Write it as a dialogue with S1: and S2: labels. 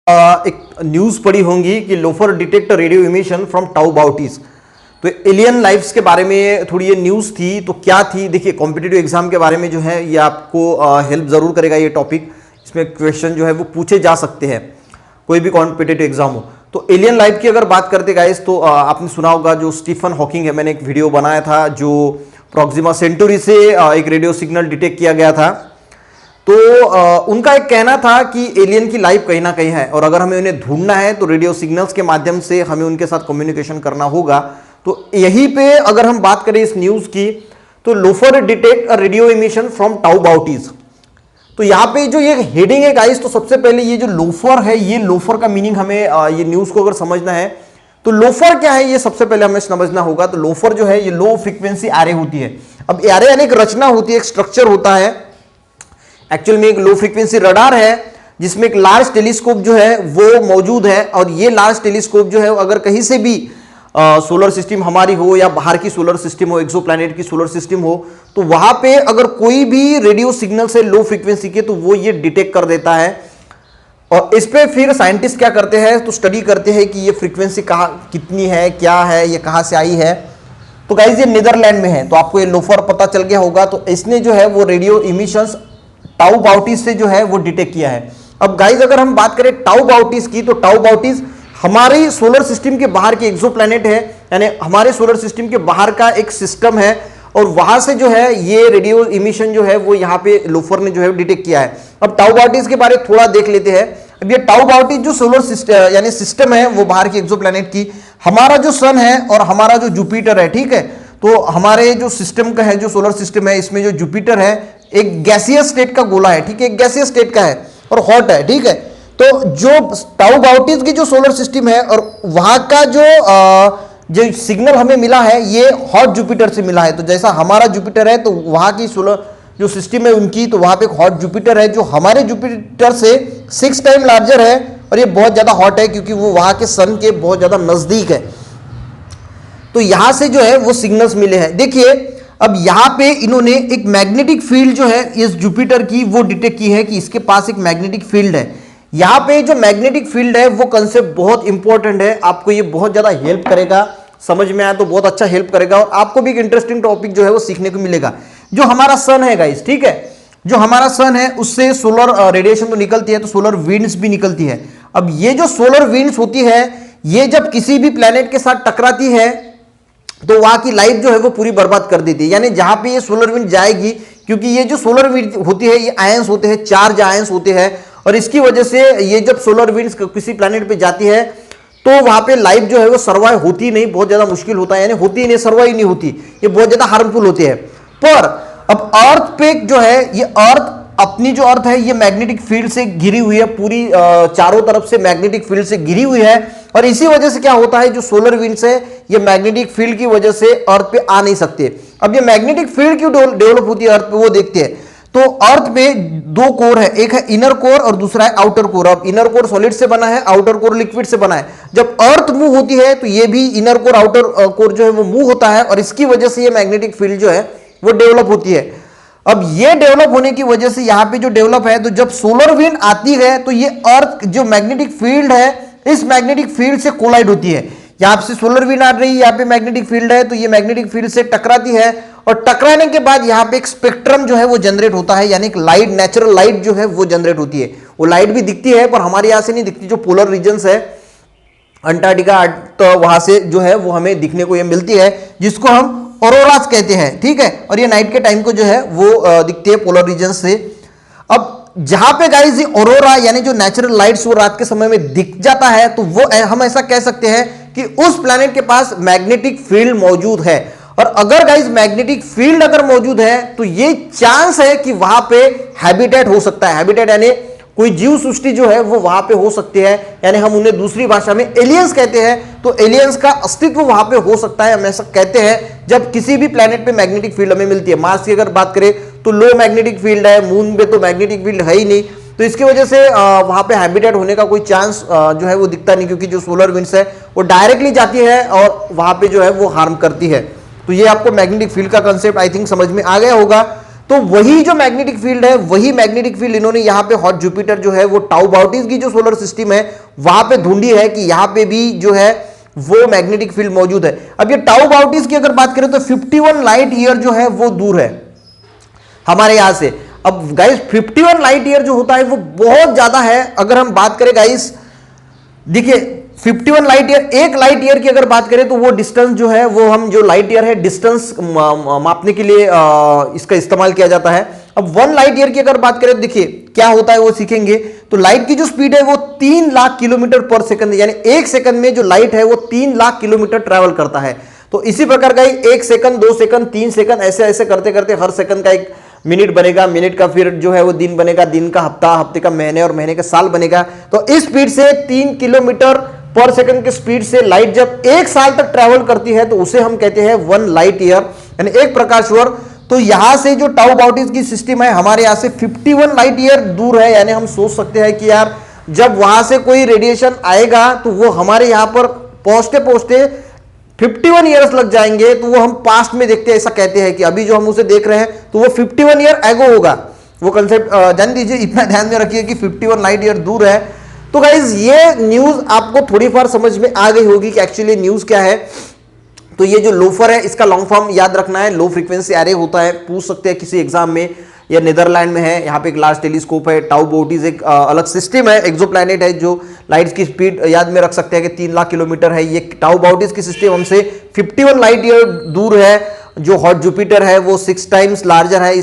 S1: एक न्यूज पढ़ी होंगी कि LOFAR detect radio emission from Tau Bootis. तो एलियन लाइफ्स के बारे में थोड़ी ये न्यूज थी। तो क्या थी, देखिए कॉम्पिटिटिव एग्जाम के बारे में जो है ये आपको हेल्प जरूर करेगा ये टॉपिक। इसमें क्वेश्चन जो है वो पूछे जा सकते हैं, कोई भी कॉम्पिटिटिव एग्जाम हो। तो एलियन लाइफ की अगर बात करते गाइस, तो आपने सुना होगा जो स्टीफन हॉकिंग है, मैंने एक वीडियो बनाया था जो प्रॉक्सिमा सेंटुरी से एक रेडियो सिग्नल डिटेक्ट किया गया था। तो उनका एक कहना था कि एलियन की लाइफ कहीं ना कहीं है और अगर हमें उन्हें ढूंढना है तो रेडियो सिग्नल्स के माध्यम से हमें उनके साथ कम्युनिकेशन करना होगा। तो यहीं पे अगर हम बात करें इस न्यूज की, तो LOFAR detect radio emission from Tau Bootis. तो यहां पे जो ये हेडिंग है गाइस, तो सबसे पहले ये जो लोफर है, ये लोफर का मीनिंग हमें ये न्यूज को अगर समझना है तो लोफर क्या है ये सबसे पहले हमें समझना होगा। तो लोफर जो है ये लो फ्रीक्वेंसी एरे होती है। अब एरे यानी एक रचना होती है, एक स्ट्रक्चर होता है। एक्चुअल में एक लो फ्रीक्वेंसी रडार है जिसमें एक लार्ज टेलीस्कोप जो है वो मौजूद है और ये लार्ज टेलीस्कोप जो है अगर कहीं से भी सोलर सिस्टम हमारी हो या बाहर की सोलर सिस्टम हो, एक्सोप्लैनेट की सोलर सिस्टम हो, तो वहां पे अगर कोई भी रेडियो सिग्नल से लो फ्रीक्वेंसी के तो वो ये डिटेक्ट कर देता है। और इस पे फिर साइंटिस्ट क्या करते हैं, तो स्टडी करते हैं कि ये फ्रीक्वेंसी कहां कितनी है, क्या है, ये कहां से आई है। तो गाइस ये नीदरलैंड में है, तो आपको ये लोफर पता चल गया होगा। तो इसने जो है वो रेडियो इमिशंस टाउ बाउटीज से जो है वो डिटेक्ट किया है। अब गाइस अगर हम बात करें टाउ बाउटीज की, तो टाउ बाउटीज हमारे सोलर सिस्टम के बाहर के एक्सोप्लैनेट है, यानी हमारे सोलर सिस्टम के बाहर का एक सिस्टम है और वहां से जो है ये रेडियो इमिशन जो है वो यहाँ पे लोफर ने जो है डिटेक्ट किया है। अब टाउ बाउटीज के बारे में थोड़ा देख लेते हैं। अब ये टाउ बाउटीज जो सोलर सिस्टम यानी सिस्टम है वो बाहर की एक्सोप्लैनेट की, हमारा जो सन है और हमारा जो जुपिटर है, ठीक है, तो हमारे जो सिस्टम का है, जो सोलर सिस्टम है, इसमें जो जुपिटर है एक गैसियस स्टेट का गोला है, ठीक है, एक गैसियस स्टेट का है और हॉट है, ठीक है। तो जो टाउ बाउटीज की जो सोलर सिस्टम है और वहां का जो सिग्नल हमें मिला है ये हॉट जुपिटर से मिला है। तो जैसा हमारा जुपिटर है तो वहां की सोलर जो सिस्टम है उनकी, तो वहां पे एक हॉट जुपिटर है जो हमारे जुपिटर से 6 टाइम लार्जर है और ये बहुत ज्यादा हॉट है क्योंकि वो वहां के सन के बहुत ज्यादा नजदीक है। तो यहां से जो है वो सिग्नल्स मिले हैं। देखिए अब यहां पे इन्होंने एक मैग्नेटिक फील्ड जो है इस जुपिटर की वो डिटेक्ट की है कि इसके पास एक मैग्नेटिक फील्ड है। यहां पे जो मैग्नेटिक फील्ड है वो कंसेप्ट बहुत इंपॉर्टेंट है, आपको ये बहुत ज्यादा हेल्प करेगा, समझ में आया तो बहुत अच्छा हेल्प करेगा और आपको भी एक इंटरेस्टिंग टॉपिक जो है वो सीखने को मिलेगा। जो हमारा सन है गाइस, ठीक है, जो हमारा सन है उससे सोलर रेडिएशन तो निकलती है, तो सोलर विंड्स भी निकलती है। अब ये जो सोलर विंड्स होती है ये जब किसी भी प्लेनेट के साथ टकराती है तो वहां की लाइफ जो है वो पूरी बर्बाद कर देती है। यानी जहां पे ये सोलर विंड जाएगी, क्योंकि ये जो सोलर विंड होती है ये आयंस होते हैं, चार्ज आयंस होते हैं और इसकी वजह से ये जब सोलर विंड्स किसी प्लेनेट पे जाती है तो वहां पे लाइफ जो है वो सर्वाइव होती नहीं, बहुत ज्यादा मुश्किल होता है, यानी होती नहीं, सर्वाइव नहीं होती, ये बहुत ज्यादा हार्मफुल होती है। पर अब अर्थ पे जो है ये अर्थ अपनी जो अर्थ है ये मैग्नेटिक फील्ड से घिरी हुई है, पूरी चारों तरफ से मैग्नेटिक फील्ड से घिरी हुई है और इसी वजह से क्या होता है जो सोलर विंड्स है ये मैग्नेटिक फील्ड की वजह से अर्थ पे आ नहीं सकते। अब ये मैग्नेटिक फील्ड क्यों डेवलप होती है अर्थ पे वो देखते हैं। तो अर्थ पे 2 कोर है, एक है इनर कोर और दूसरा है आउटर कोर। अब इनर कोर सॉलिड से बना है, आउटर कोर लिक्विड से बना है। जब अर्थ मूव होती है तो ये भी इनर कोर आउटर कोर जो है वो मूव होता है और इसकी वजह से ये मैग्नेटिक फील्ड जो है वो डेवलप होती है। अब ये डेवलप होने की वजह से यहां पे जो डेवलप है, तो जब सोलर विंड आती है तो ये अर्थ जो मैग्नेटिक फील्ड है इस मैग्नेटिक फील्ड से कोलाइड होती है। यहां से सोलर विंड आ रही है, यहां पे मैग्नेटिक फील्ड है, तो ये मैग्नेटिक फील्ड से टकराती है और टकराने के बाद यहां पे एक स्पेक्ट्रम जो है वो जनरेट होता है, यानी एक लाइट, नेचुरल लाइट जो है वो जनरेट होती है। वो लाइट भी दिखती है पर हमारे यहां से नहीं दिखती, जो पोलर रीजन्स है अंटार्कटिका तो वहां से जो है वो हमें दिखने को ये मिलती है, जिसको हम ऑरोरास कहते हैं, ठीक है। और ये नाइट के टाइम को जो है वो दिखती है पोलर रीजन से। अब जहां पे गाइस ये ऑरोरा यानी जो नेचुरल लाइट्स वो रात के समय में दिख जाता है, तो वो हम ऐसा कह सकते हैं कि उस प्लैनेट के पास मैग्नेटिक फील्ड मौजूद है। और अगर गाइस मैग्नेटिक फील्ड अगर मौजूद है तो ये चांस है कि वहां पे हैबिटेट हो सकता है। हैबिटेट यानी कोई जीव सृष्टि जो है वो वहां पे हो सकती है, यानी हम उन्हें दूसरी भाषा में एलियंस कहते हैं। तो एलियंस का अस्तित्व वहां पे हो सकता है, हम ऐसा कहते हैं जब किसी भी प्लेनेट पे मैग्नेटिक फील्ड हमें मिलती है। मार्स की अगर बात करें तो लो मैग्नेटिक फील्ड है, मून पे तो मैग्नेटिक फील्ड है ही नहीं, तो इसकी वजह से वहां पे हैबिटेट होने का कोई चांस जो है वो दिखता नहीं, क्योंकि जो सोलर विंड्स है वो डायरेक्टली जाती है और वहां पे जो है वो हार्म करती है। तो ये आपको मैग्नेटिक फील्ड का कंसेप्ट आई थिंक समझ में आ गया होगा। तो वही जो मैग्नेटिक फील्ड है, वही मैग्नेटिक फील्ड इन्होंने यहां पे हॉट जुपिटर जो है वो टाउ बाउटीज की जो सोलर सिस्टम है वहां पे ढूंढी है कि यहां पे भी जो है वो मैग्नेटिक फील्ड मौजूद है। अब ये टाउ बाउटीज की अगर बात करें तो 51 लाइट ईयर जो है वो दूर है हमारे यहां से। अब गाइस 51 लाइट ईयर जो होता है वो बहुत ज्यादा है। अगर हम बात करें गाइस, देखिए 51 लाइट ईयर, एक लाइट ईयर की अगर बात करें तो वो डिस्टेंस जो है वो हम जो लाइट ईयर है डिस्टेंस मापने के लिए इसका इस्तेमाल किया जाता है। अब 1 लाइट ईयर की अगर बात करें तो देखिए क्या होता है वो सीखेंगे। तो लाइट की जो स्पीड है वो 3 लाख किलोमीटर पर सेकंड, यानी एक सेकंड में जो लाइट है वो 3 लाख किलोमीटर ट्रैवल करता है। तो इसी प्रकार का 1 सेकंड, 2 सेकंड, 3 सेकंड, ऐसे ऐसे करते करते हर सेकंड का एक मिनट बनेगा, मिनट का फिर जो है वो दिन बनेगा, दिन का हफ्ता, हफ्ते का महीने और महीने का साल बनेगा। तो इस स्पीड से 3 किलोमीटर पर सेकंड की स्पीड से लाइट जब एक साल तक ट्रैवल करती है तो उसे हम कहते हैं 1 लाइट ईयर, यानी एक प्रकाश वर्ष। तो यहां से जो टाउ बाउटीज की सिस्टम है हमारे यहां से 51 लाइट ईयर दूर है, यानी हम सोच सकते हैं कि यार जब वहां से कोई रेडिएशन आएगा तो वो हमारे यहां पर पहुंचते पहुंचते 51 ईयर्स लग जाएंगे। तो वो हम पास्ट में देखते हैं, ऐसा कहते हैं कि अभी जो हम उसे देख रहे हैं तो वो 51 ईयर एगो होगा। वो कंसेप्ट जान लीजिए, इतना ध्यान में रखिए कि 51 लाइट ईयर दूर है। तो गाइज ये न्यूज आपको थोड़ी बार समझ में आ गई होगी कि एक्चुअली न्यूज क्या है। तो ये जो लोफर है इसका लॉन्ग फॉर्म याद रखना है, लो फ्रीक्वेंसी एरे होता है। पूछ सकते हैं किसी एग्जाम में, या नीदरलैंड में है, यहाँ पे एक लार्ज टेलीस्कोप है। टाउ बाउटीज एक अलग सिस्टम है, एक्सोप्लैनेट है जो लाइट की स्पीड याद में रख सकते हैं कि 3 लाख किलोमीटर है। ये टाउ बाउटीज की सिस्टम हमसे 51 लाइट ईयर दूर है। जो हॉट जुपिटर है वो 6 टाइम्स लार्जर है।